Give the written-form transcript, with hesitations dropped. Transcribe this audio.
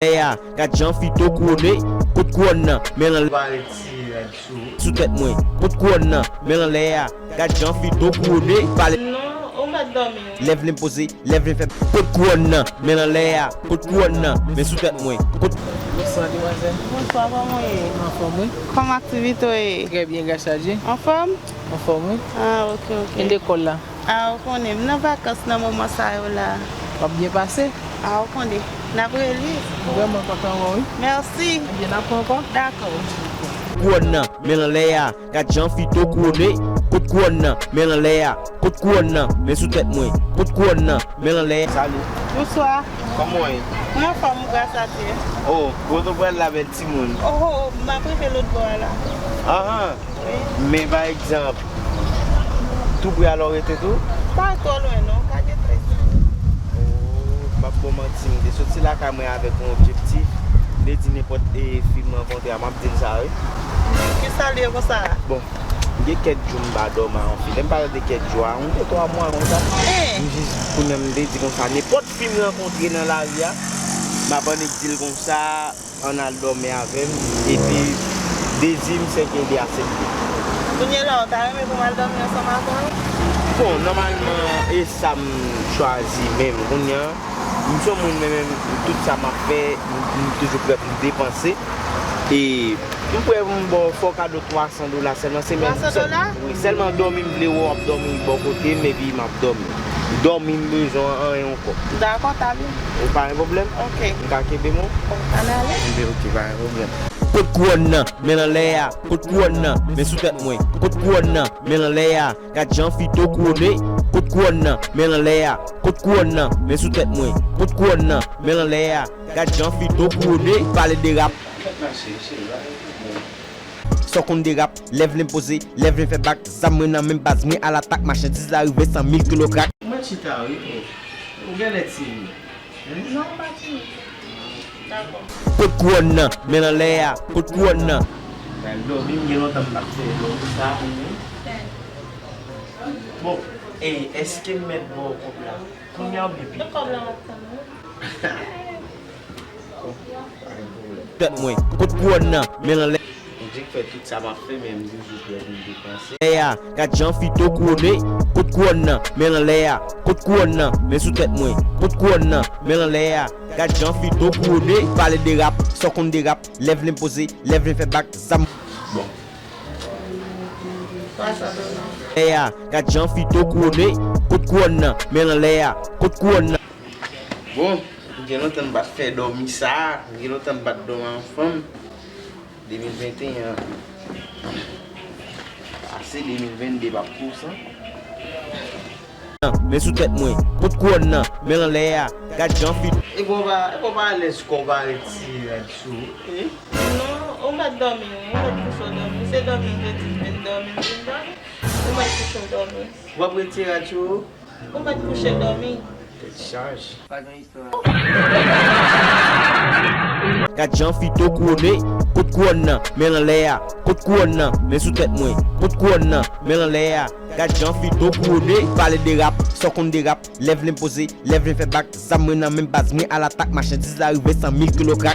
Ya, kat jan fito koude, kout kouan nan, men lan sou tèt mwen. Kout kouan nan, men lan le ya, kat jan fito koude, pale. Non, on va dormir. Lèv lèm pose, lèv lèm fè. Kout kouan nan, men lan le ya, kout kouan nan, men sou tèt mwen. Bonsoir, demoiselle. Bonsoir, maman. En forme, oui? Comme activité est Très bien, Gassadi. en forme? En forme, oui? Ah, ok, ok. Et l'école là? Ah, on est dans vacances dans le moment ça là. Pas bien passé? Ah, on est. N'a pas élire. Vraiment content, oui? Merci. Bien après encore? D'accord. Kouan nan, men lan le ya, kat jan fito koude, kout kouan nan, men lan le ya, kout kouan nan, men sou tèt mwen. Kout kouan nan, men lan le ya. Salut. Bonsoir. Comment est? Comment femme grâce à Dieu? Oh, vous avez la belle Timon. Oh, ma préférée l'autre bois là. Ah, mais par exemple, tout pour alors était tout? Pas trop loin, non? Pas de très. Oh, ma bon mentir, de sortir la caméra avec un objectif, les dîner n'importe et film rencontré à ma petite ça. Qui salue comme ça? Bon, il y a quelques jours je dormir en film, même pas de quelques jours, on fait 3 mois comme ça. Eh, Pour nous dire comme ça, n'importe film rencontré dans la vie, ma bonne dit comme ça, on a dormi avec et puis deuxième c'est qu'il y a assez. vous n'êtes là, t'as aimé pour mal dormir ensemble avec moi? Bon, normalement, et ça me choisit même. Nous sommes même, tout ça m'a fait, nous toujours prêt pour dépenser. Et nous pouvons faire cadeau $300 seulement. C'est même $300? Oui, seulement dormir, je vais dormir bon côté, mais puis je dormir. Dormir, besoin rien encore. D'accord, t'as vu? Pas un problème? Ok. Vous avez un bon? Allez, allez. Ok, pas un problème. Kout kouan nan, men lan le ya, kout kouan nan, men sou tèt mwen. Kout kouan nan, men lan le ya, kat jan fito koude, kout kouan nan, men lan le ya, kout kouan nan, men sou tèt mwen. Kout kouan nan, men lan le ya, kat jan fito koude, pale de rap. Sokon de rap, lèv lèm pose, lèv lèm fè bak, zamwen nan men baz, mwen al atak, machandise la rive 100,000 kilo crack. Comment tu t'as eu? Où est-il? Non, pas tout. D'accord. Kout kouan nan, men lan le ya, kout kouan nan. Bon, et est-ce que mettre bon problème? Combien de Le problème est Tèt mwen, kout kouan nan, men lan le on dit que tout ça m'a fait même si je peux dépenser. ya, kat jan fito koude, kout kouan nan, men lan le ya, kout kouan nan, men sou tèt mwen. Kout kouan nan, men lan le ya, kat jan fito koude, pale de rap, sokon de rap, lèv lèm pose, lèv lèm fè bak, zam. Bon. pas ça. Non. Ya, kat jan fito koude, kout kouan nan, men lan le ya, kout kouan nan. Bon, j'ai longtemps pas fait dormir ça, j'ai longtemps pas dormir en femme. 2021, assez 2022 pas pour ça. Men sou tèt mwen, kout kouan nan, men lan le ya, kat jan fito. Et qu'on va aller ce qu'on va retirer là-dessous. Non, on va dormir. On va coucher dormir. C'est dormir, je vais dormir. On va coucher dormir. On va retirer là-dessous. On va coucher dormir. Charge. Pas grand histoire. Kat jan fito koude, kout kouan nan, men lan le ya, kout kouan nan, men sou tèt mwen. Kout kouan nan, men lan le ya, kat jan fito koude, pale de rap, sokon de rap, lèv lèm pose, lèv lèm fè bak, zamwen nan men baz, mwen al atak, machandise la rive 100,000 kilo crack.